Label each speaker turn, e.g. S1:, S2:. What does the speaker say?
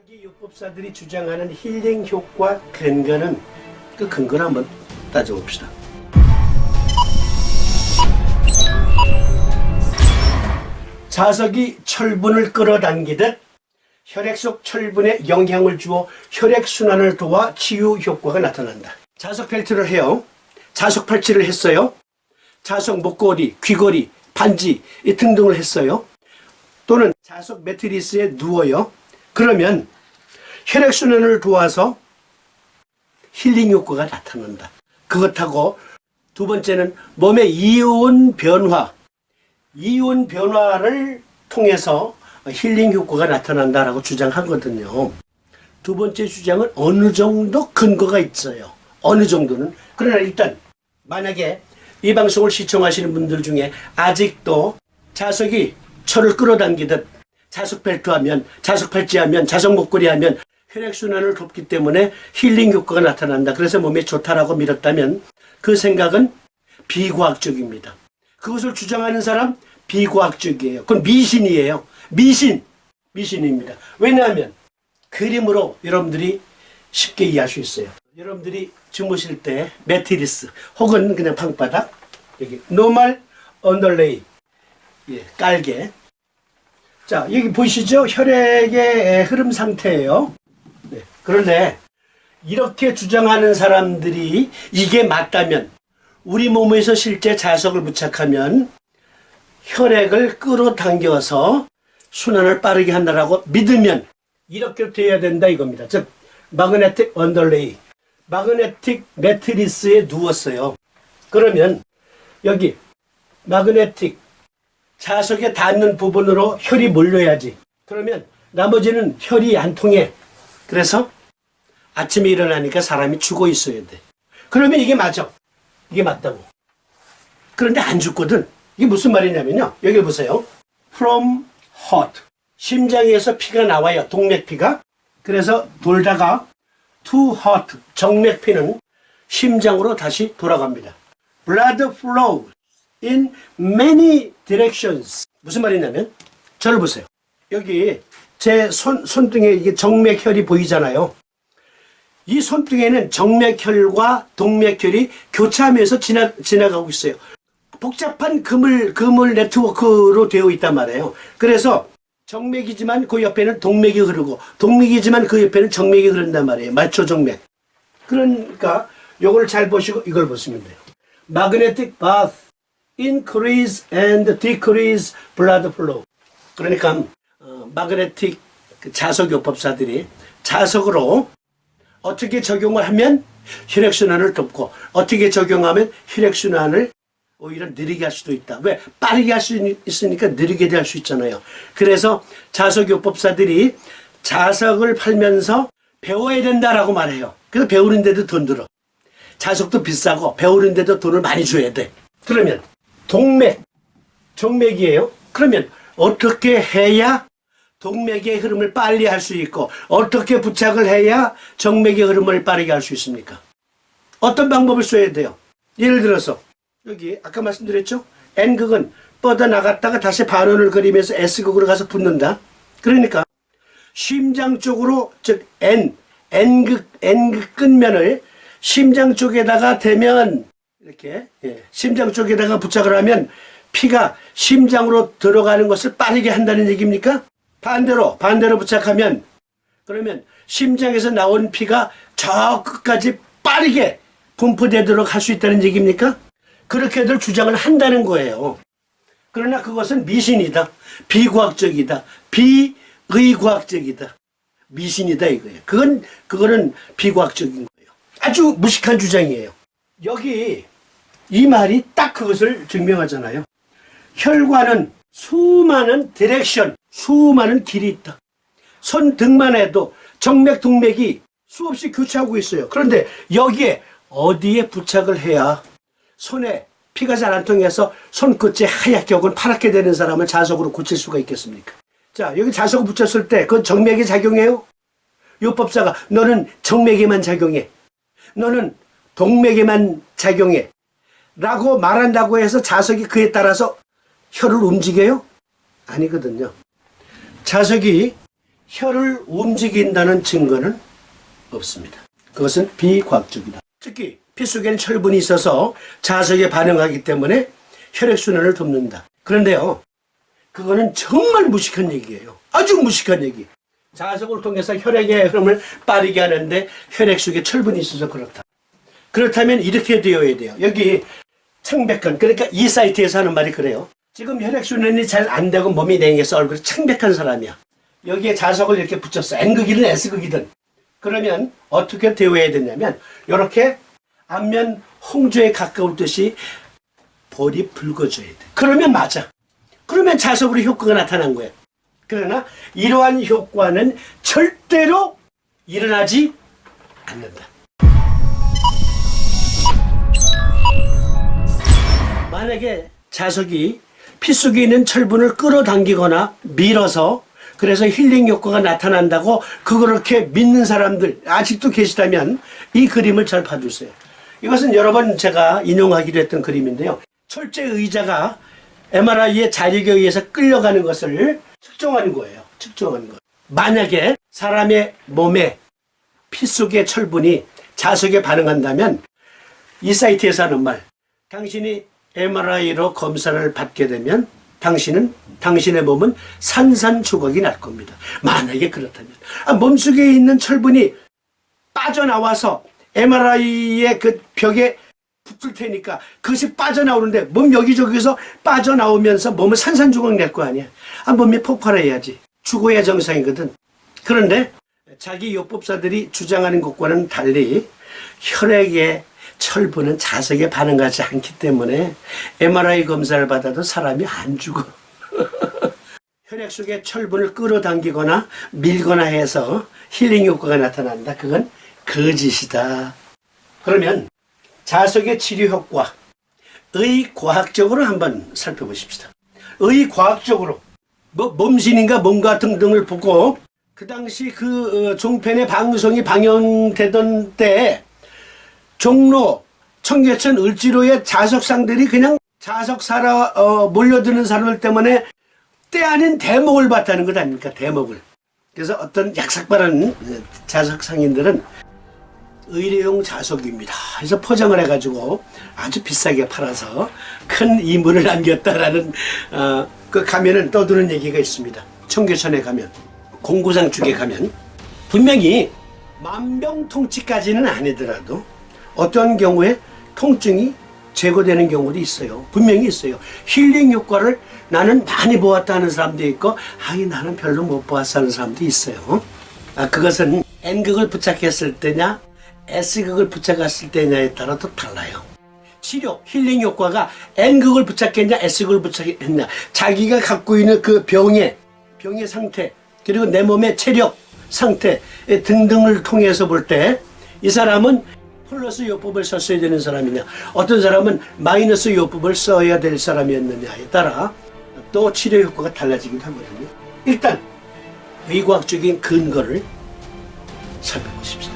S1: 자기 요법사들이 주장하는 힐링 효과 근거는 그 근거를 한번 따져봅시다. 자석이 철분을 끌어당기듯 혈액 속 철분에 영향을 주어 혈액순환을 도와 치유 효과가 나타난다. 자석 벨트를 해요. 자석 팔찌를 했어요. 자석 목걸이, 귀걸이, 반지 등등을 했어요. 또는 자석 매트리스에 누워요. 그러면 혈액순환을 도와서 힐링 효과가 나타난다. 그것하고 두 번째는 몸의 이온 변화를 통해서 힐링 효과가 나타난다라고 주장하거든요. 두 번째 주장은 어느 정도 근거가 있어요. 어느 정도는. 그러나 일단 만약에 이 방송을 시청하시는 분들 중에 아직도 자석이 철을 끌어당기듯 자석 벨트 하면, 자석 팔찌 하면, 자석 목걸이 하면 혈액순환을 돕기 때문에 힐링 효과가 나타난다. 그래서 몸에 좋다라고 믿었다면 그 생각은 비과학적입니다. 그것을 주장하는 사람 비과학적이에요. 그건 미신이에요. 미신입니다. 왜냐하면 그림으로 여러분들이 쉽게 이해할 수 있어요. 여러분들이 주무실 때 매트리스 혹은 그냥 방바닥 여기 노멀 언더레이 깔개. 자, 여기 보이시죠? 혈액의 흐름 상태예요. 네. 그런데 이렇게 주장하는 사람들이 이게 맞다면 우리 몸에서 실제 자석을 부착하면 혈액을 끌어당겨서 순환을 빠르게 한다라고 믿으면 이렇게 돼야 된다 이겁니다. 즉 마그네틱 언더레이, 마그네틱 매트리스에 누웠어요. 그러면 여기 마그네틱 자석에 닿는 부분으로 혈이 몰려야지. 그러면 나머지는 혈이 안 통해. 그래서 아침에 일어나니까 사람이 죽어 있어야 돼. 그러면 이게 맞아. 이게 맞다고. 그런데 안 죽거든. 이게 무슨 말이냐면요. 여기 보세요. From heart. 심장에서 피가 나와요. 동맥피가. 그래서 돌다가 to heart. 정맥피는 심장으로 다시 돌아갑니다. Blood flow in many directions. 무슨 말이냐면 저를 보세요. 여기 제 손등에 이게 정맥혈이 보이잖아요. 이 손등에는 정맥혈과 동맥혈이 교차하면서 지나가고 있어요. 복잡한 그물 네트워크로 되어 있단 말이에요. 그래서 정맥이지만 그 옆에는 동맥이 흐르고 동맥이지만 그 옆에는 정맥이 흐른단 말이에요. 말초정맥. 그러니까 이걸 잘 보시고 이걸 보시면 돼요. Magnetic bath increase and decrease blood flow. 그러니까 마그네틱 자석요법사들이 자석으로 어떻게 적용을 하면 혈액순환을 돕고 어떻게 적용하면 혈액순환을 오히려 느리게 할 수도 있다. 왜? 빠르게 할 수 있으니까 느리게 할 수 있잖아요. 그래서 자석요법사들이 자석을 팔면서 배워야 된다라고 말해요. 그래서 배우는데도 돈 들어. 자석도 비싸고 배우는데도 돈을 많이 줘야 돼. 그러면 동맥, 정맥이에요. 그러면 어떻게 해야 동맥의 흐름을 빨리 할 수 있고 어떻게 부착을 해야 정맥의 흐름을 빠르게 할 수 있습니까? 어떤 방법을 써야 돼요? 예를 들어서 여기 아까 말씀드렸죠? N극은 뻗어나갔다가 다시 반원을 그리면서 S극으로 가서 붙는다. 그러니까 심장 쪽으로 즉 N극 끝면을 심장 쪽에다가 대면 이렇게 심장 쪽에다가 부착을 하면 피가 심장으로 들어가는 것을 빠르게 한다는 얘기입니까? 반대로 부착하면 그러면 심장에서 나온 피가 저 끝까지 빠르게 분포되도록 할 수 있다는 얘기입니까? 그렇게들 주장을 한다는 거예요. 그러나 그것은 미신이다. 비과학적이다. 비의과학적이다. 미신이다 이거예요. 그거는 비과학적인 거예요. 아주 무식한 주장이에요. 여기 이 말이 딱 그것을 증명하잖아요. 혈관은 수많은 디렉션, 수많은 길이 있다. 손등만 해도 정맥, 동맥이 수없이 교차하고 있어요. 그런데 여기에 어디에 부착을 해야 손에 피가 잘 안 통해서 손끝이 하얗게 혹은 파랗게 되는 사람을 자석으로 고칠 수가 있겠습니까? 자, 여기 자석을 붙였을 때 그건 정맥에 작용해요? 요법사가 너는 정맥에만 작용해. 너는 동맥에만 작용해. 라고 말한다고 해서 자석이 그에 따라서 혈을 움직여요? 아니거든요. 자석이 혀를 움직인다는 증거는 없습니다. 그것은 비과학적이다. 특히 피 속에는 철분이 있어서 자석에 반응하기 때문에 혈액순환을 돕는다. 그런데요, 그거는 정말 무식한 얘기예요. 아주 무식한 얘기. 자석을 통해서 혈액의 흐름을 빠르게 하는데 혈액 속에 철분이 있어서 그렇다. 그렇다면 이렇게 되어야 돼요. 여기 창백한, 그러니까 이 사이트에서 하는 말이 그래요. 지금 혈액순환이 잘 안 되고 몸이 냉해서 얼굴이 창백한 사람이야. 여기에 자석을 이렇게 붙였어. N극이든 S극이든. 그러면 어떻게 되어야 되냐면 이렇게 안면 홍조에 가까울 듯이 볼이 붉어져야 돼. 그러면 맞아. 그러면 자석으로 효과가 나타난 거야. 그러나 이러한 효과는 절대로 일어나지 않는다. 만약에 자석이 피 속에 있는 철분을 끌어당기거나 밀어서 그래서 힐링 효과가 나타난다고 그렇게 믿는 사람들 아직도 계시다면 이 그림을 잘 봐주세요. 이것은 여러 번 제가 인용하기로 했던 그림인데요. 철제 의자가 MRI의 자력에 의해서 끌려가는 것을 측정하는 거예요. 측정하는 거. 만약에 사람의 몸에 피 속의 철분이 자석에 반응한다면 이 사이트에서 하는 말, 당신이 MRI로 검사를 받게 되면 당신의 몸은 산산조각이 날 겁니다. 만약에 그렇다면 몸속에 있는 철분이 빠져나와서 MRI의 그 벽에 붙을 테니까 그것이 빠져나오는데 몸 여기저기서 빠져나오면서 몸을 산산조각 낼 거 아니야. 몸이 폭발해야지. 죽어야 정상이거든. 그런데 자기 요법사들이 주장하는 것과는 달리 혈액의 철분은 자석에 반응하지 않기 때문에 MRI 검사를 받아도 사람이 안 죽어. 혈액 속에 철분을 끌어당기거나 밀거나 해서 힐링 효과가 나타난다. 그건 거짓이다. 그러면 자석의 치료 효과, 의과학적으로 한번 살펴보십시다. 의과학적으로 몸신인가 뭔가 등등을 보고 그 당시 그 종편의 방송이 방영되던 때에 종로, 청계천, 을지로의 자석상들이 그냥 자석 사러 몰려드는 사람들 때문에 때 아닌 대목을 봤다는 것 아닙니까? 대목을. 그래서 어떤 약삭바른 자석상인들은 의료용 자석입니다. 그래서 포장을 해가지고 아주 비싸게 팔아서 큰 이물을 남겼다라는 그 가면은 떠드는 얘기가 있습니다. 청계천에 가면, 공구상 쪽에 가면 분명히 만병통치까지는 아니더라도 어떤 경우에 통증이 제거되는 경우도 있어요. 분명히 있어요. 힐링 효과를 나는 많이 보았다는 사람도 있고 나는 별로 못 보았어 하는 사람도 있어요. 그것은 N극을 부착했을 때냐 S극을 부착했을 때냐에 따라 또 달라요. 치료, 힐링 효과가 N극을 부착했냐 S극을 부착했냐, 자기가 갖고 있는 그 병의 상태, 그리고 내 몸의 체력 상태 등등을 통해서 볼 때 이 사람은 플러스 요법을 썼어야 되는 사람이냐, 어떤 사람은 마이너스 요법을 써야 될 사람이었느냐에 따라 또 치료 효과가 달라지기도 하거든요. 일단 의과학적인 근거를 살펴보십시오.